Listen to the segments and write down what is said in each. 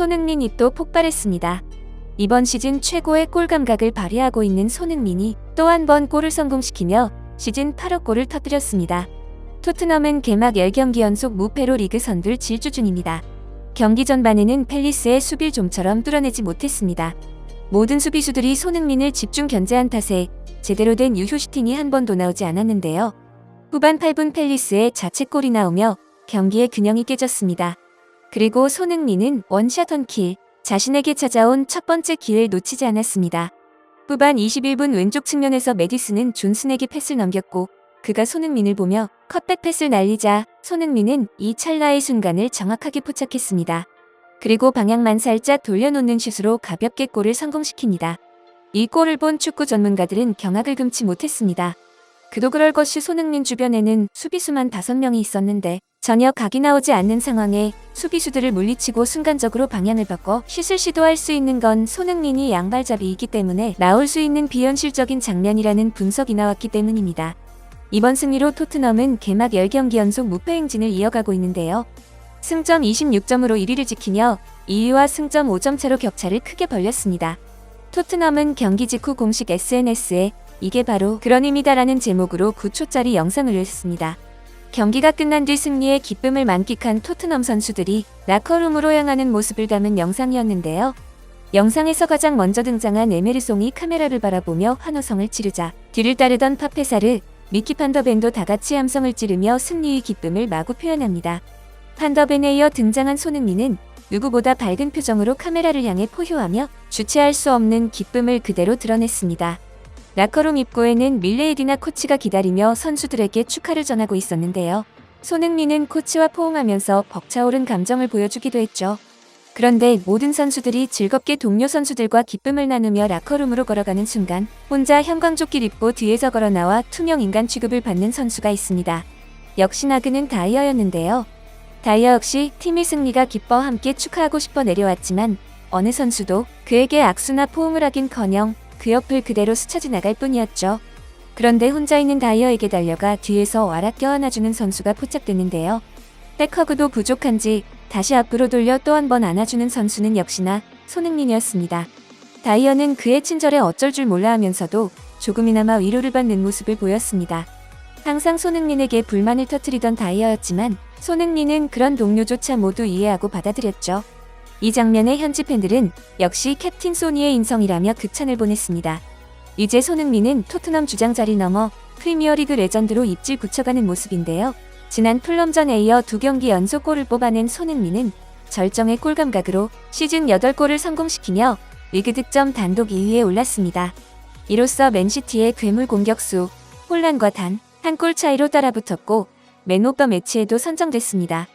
손흥민이 또 폭발했습니다. 이번 시즌 최고의 골 감각을 발휘하고 있는 손흥민이 또 한 번 골을 성공시키며 시즌 8호 골을 터뜨렸습니다. 토트넘은 개막 10경기 연속 무패로 리그 선두를 질주 중입니다. 경기 전반에는 팰리스의 수비를 좀처럼 뚫어내지 못했습니다. 모든 수비수들이 손흥민을 집중 견제한 탓에 제대로 된 유효 슈팅이 한 번도 나오지 않았는데요. 후반 8분 팰리스의 자책골이 나오며 경기의 균형이 깨졌습니다. 그리고 손흥민은 원샷 원킬, 자신에게 찾아온 첫 번째 기회를 놓치지 않았습니다. 후반 21분 왼쪽 측면에서 메디슨은 존슨에게 패스를 넘겼고 그가 손흥민을 보며 컷백 패스를 날리자 손흥민은 이 찰나의 순간을 정확하게 포착했습니다. 그리고 방향만 살짝 돌려놓는 슛으로 가볍게 골을 성공시킵니다. 이 골을 본 축구 전문가들은 경악을 금치 못했습니다. 그도 그럴 것이 손흥민 주변에는 수비수만 5명이 있었는데 전혀 각이 나오지 않는 상황에 수비수들을 물리치고 순간적으로 방향을 바꿔 슛을 시도할 수 있는 건 손흥민이 양발잡이이기 때문에 나올 수 있는 비현실적인 장면이라는 분석이 나왔기 때문입니다. 이번 승리로 토트넘은 개막 10경기 연속 무패 행진을 이어가고 있는데요. 승점 26점으로 1위를 지키며 2위와 승점 5점 차로 격차를 크게 벌렸습니다. 토트넘은 경기 직후 공식 SNS에 이게 바로 그런 힘이다라는 제목으로 9초짜리 영상을 올렸습니다. 경기가 끝난 뒤 승리의 기쁨을 만끽한 토트넘 선수들이 라커룸으로 향하는 모습을 담은 영상이었는데요. 영상에서 가장 먼저 등장한 에메르송이 카메라를 바라보며 환호성을 지르자 뒤를 따르던 파페사르, 미키 판더벤도 다같이 함성을 지르며 승리의 기쁨을 마구 표현합니다. 판더벤에 이어 등장한 손흥민은 누구보다 밝은 표정으로 카메라를 향해 포효하며 주체할 수 없는 기쁨을 그대로 드러냈습니다. 라커룸 입구에는 밀레에디나 코치가 기다리며 선수들에게 축하를 전하고 있었는데요. 손흥민은 코치와 포옹하면서 벅차오른 감정을 보여주기도 했죠. 그런데 모든 선수들이 즐겁게 동료 선수들과 기쁨을 나누며 라커룸으로 걸어가는 순간 혼자 형광조끼를 입고 뒤에서 걸어나와 투명 인간 취급을 받는 선수가 있습니다. 역시나 그는 다이어였는데요. 다이어 역시 팀의 승리가 기뻐 함께 축하하고 싶어 내려왔지만 어느 선수도 그에게 악수나 포옹을 하긴커녕 그 옆을 그대로 스쳐 지나갈 뿐이었죠. 그런데 혼자 있는 다이어에게 달려가 뒤에서 와락 껴안아주는 선수가 포착됐는데요. 백허그도 부족한지 다시 앞으로 돌려 또 한 번 안아주는 선수는 역시나 손흥민이었습니다. 다이어는 그의 친절에 어쩔 줄 몰라 하면서도 조금이나마 위로를 받는 모습을 보였습니다. 항상 손흥민에게 불만을 터뜨리던 다이어였지만 손흥민은 그런 동료조차 모두 이해하고 받아들였죠. 이 장면에 현지 팬들은 역시 캡틴 소니의 인성이라며 극찬을 보냈습니다. 이제 손흥민은 토트넘 주장 자리 넘어 프리미어리그 레전드로 입질 굳혀가는 모습인데요. 지난 풀럼전에 이어 2경기 연속 골을 뽑아낸 손흥민은 절정의 골 감각으로 시즌 8골을 성공시키며 리그 득점 단독 2위에 올랐습니다. 이로써 맨시티의 괴물 공격수 홀란과 단 한 골 차이로 따라붙었고 맨 오브 더 매치에도 선정됐습니다.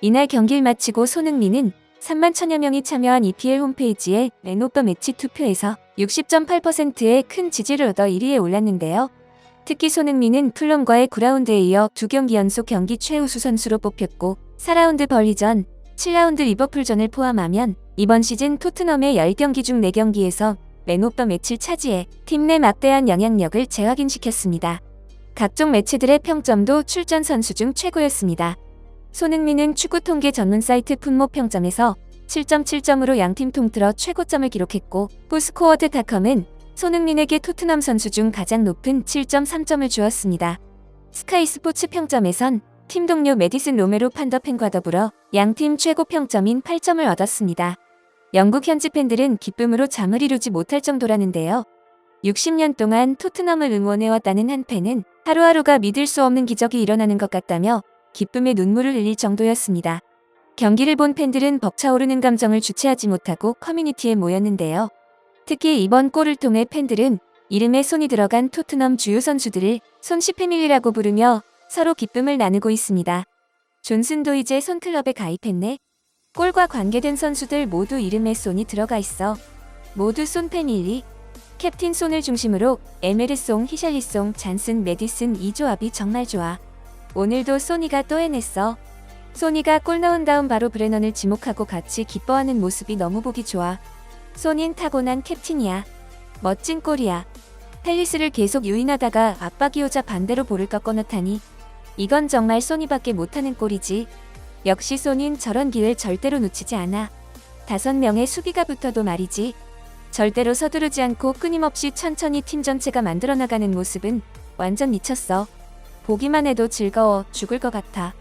이날 경기를 마치고 손흥민은 3만 1000여 명이 참여한 EPL 홈페이지에 맨 오브 더 매치 투표에서 60.8%의 큰 지지를 얻어 1위에 올랐는데요. 특히 손흥민은 풀럼과의 9라운드에 이어 2경기 연속 경기 최우수 선수로 뽑혔고 4라운드 벌리전, 7라운드 리버풀전을 포함하면 이번 시즌 토트넘의 10경기 중 4경기에서 맨 오브 더 매치를 차지해 팀 내 막대한 영향력을 재확인시켰습니다. 각종 매체들의 평점도 출전 선수 중 최고였습니다. 손흥민은 축구 통계 전문 사이트 풋모 평점에서 7.7점으로 양팀 통틀어 최고점을 기록했고 포스코어드닷컴은 손흥민에게 토트넘 선수 중 가장 높은 7.3점을 주었습니다. 스카이 스포츠 평점에선 팀 동료 메디슨 로메로 판더펜과 더불어 양팀 최고 평점인 8점을 얻었습니다. 영국 현지 팬들은 기쁨으로 잠을 이루지 못할 정도라는데요. 60년 동안 토트넘을 응원해왔다는 한 팬은 하루하루가 믿을 수 없는 기적이 일어나는 것 같다며 기쁨의 눈물을 흘릴 정도였습니다. 경기를 본 팬들은 벅차오르는 감정을 주체하지 못하고 커뮤니티에 모였는데요. 특히 이번 골을 통해 팬들은 이름에 손이 들어간 토트넘 주요 선수들을 손씨 패밀리라고 부르며 서로 기쁨을 나누고 있습니다. 존슨도 이제 손클럽에 가입했네. 골과 관계된 선수들 모두 이름에 손이 들어가 있어. 모두 손 패밀리. 캡틴 손을 중심으로 에메르송, 히샬리송, 잔슨, 메디슨 이 조합이 정말 좋아. 오늘도 소니가 또 해냈어. 소니가 골 넣은 다음 바로 브레넌을 지목하고 같이 기뻐하는 모습이 너무 보기 좋아. 소닌 타고난 캡틴이야. 멋진 골이야. 팰리스를 계속 유인하다가 압박이 오자 반대로 볼을 꺾어 넣다니. 이건 정말 소니밖에 못하는 골이지. 역시 소닌 저런 기회 절대로 놓치지 않아. 5명의 수비가 붙어도 말이지. 절대로 서두르지 않고 끊임없이 천천히 팀 전체가 만들어나가는 모습은 완전 미쳤어. 보기만 해도 즐거워 죽을 것 같아.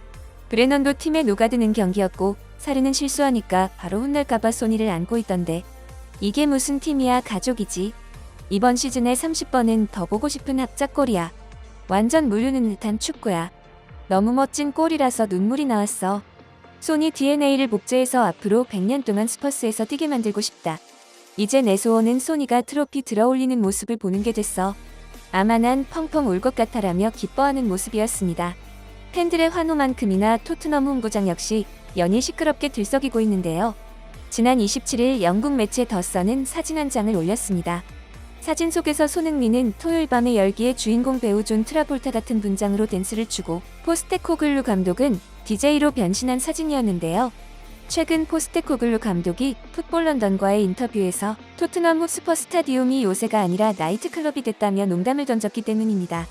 브레넌도 팀에 녹아드는 경기였고 사르는 실수하니까 바로 혼날까봐 소니를 안고 있던데. 이게 무슨 팀이야, 가족이지. 이번 시즌의 30번은 더 보고 싶은 합작골이야. 완전 물르는 듯한 축구야. 너무 멋진 골이라서 눈물이 나왔어. 소니 DNA를 복제해서 앞으로 100년 동안 스퍼스에서 뛰게 만들고 싶다. 이제 내 소원은 소니가 트로피 들어올리는 모습을 보는 게 됐어. 아마 난 펑펑 울 것 같아라며 기뻐하는 모습이었습니다. 팬들의 환호만큼이나 토트넘 홈구장 역시 연일 시끄럽게 들썩이고 있는데요. 지난 27일 영국 매체 더 선은 사진 한 장을 올렸습니다. 사진 속에서 손흥민은 토요일 밤의 열기의 주인공 배우 존 트라볼타 같은 분장으로 댄스를 추고 포스테코글루 감독은 DJ로 변신한 사진이었는데요. 최근 포스테코글루 감독이 풋볼 런던과의 인터뷰에서 토트넘 홈스퍼 스타디움이 요새가 아니라 나이트클럽이 됐다며 농담을 던졌기 때문입니다.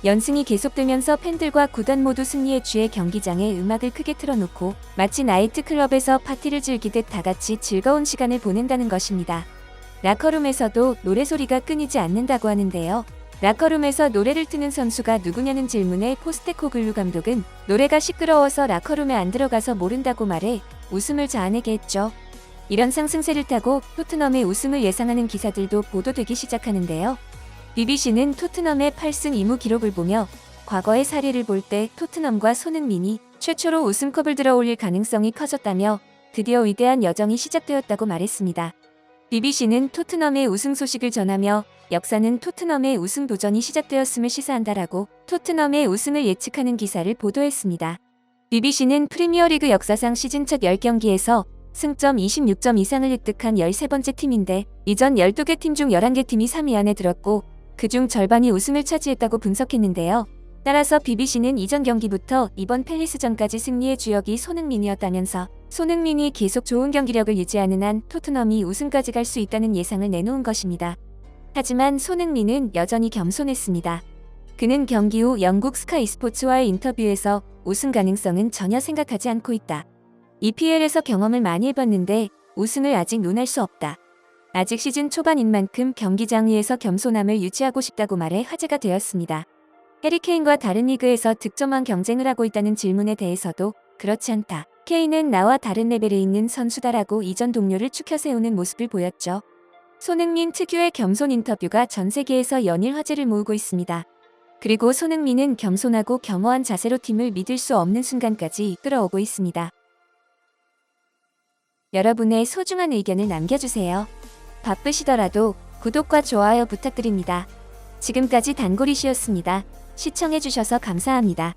연승이 계속되면서 팬들과 구단 모두 승리에 취해 경기장에 음악을 크게 틀어놓고 마치 나이트클럽에서 파티를 즐기듯 다같이 즐거운 시간을 보낸다는 것입니다. 라커룸에서도 노래소리가 끊이지 않는다고 하는데요. 라커룸에서 노래를 트는 선수가 누구냐는 질문에 포스테코글루 감독은 노래가 시끄러워서 라커룸에 안 들어가서 모른다고 말해 웃음을 자아내게 했죠. 이런 상승세를 타고 토트넘의 우승을 예상하는 기사들도 보도되기 시작하는데요. BBC는 토트넘의 8승 2무 기록을 보며 과거의 사례를 볼 때 토트넘과 손흥민이 최초로 우승컵을 들어올릴 가능성이 커졌다며 드디어 위대한 여정이 시작되었다고 말했습니다. BBC는 토트넘의 우승 소식을 전하며 역사는 토트넘의 우승 도전이 시작되었음을 시사한다라고 토트넘의 우승을 예측하는 기사를 보도했습니다. BBC는 프리미어리그 역사상 시즌 첫 10경기에서 승점 26점 이상을 획득한 13번째 팀인데 이전 12개 팀 중 11개 팀이 3위 안에 들었고 그중 절반이 우승을 차지했다고 분석했는데요. 따라서 BBC는 이전 경기부터 이번 팰리스전까지 승리의 주역이 손흥민이었다면서 손흥민이 계속 좋은 경기력을 유지하는 한 토트넘이 우승까지 갈 수 있다는 예상을 내놓은 것입니다. 하지만 손흥민은 여전히 겸손했습니다. 그는 경기 후 영국 스카이 스포츠와의 인터뷰에서 우승 가능성은 전혀 생각하지 않고 있다. EPL에서 경험을 많이 해봤는데 우승을 아직 논할 수 없다. 아직 시즌 초반인 만큼 경기장 위에서 겸손함을 유지하고 싶다고 말해 화제가 되었습니다. 해리 케인과 다른 리그에서 득점왕 경쟁을 하고 있다는 질문에 대해서도 그렇지 않다. 케인은 나와 다른 레벨에 있는 선수다라고 이전 동료를 추켜 세우는 모습을 보였죠. 손흥민 특유의 겸손 인터뷰가 전 세계에서 연일 화제를 모으고 있습니다. 그리고 손흥민은 겸손하고 겸허한 자세로 팀을 믿을 수 없는 순간까지 이끌어오고 있습니다. 여러분의 소중한 의견을 남겨주세요. 바쁘시더라도 구독과 좋아요 부탁드립니다. 지금까지 단골이시였습니다. 시청해주셔서 감사합니다.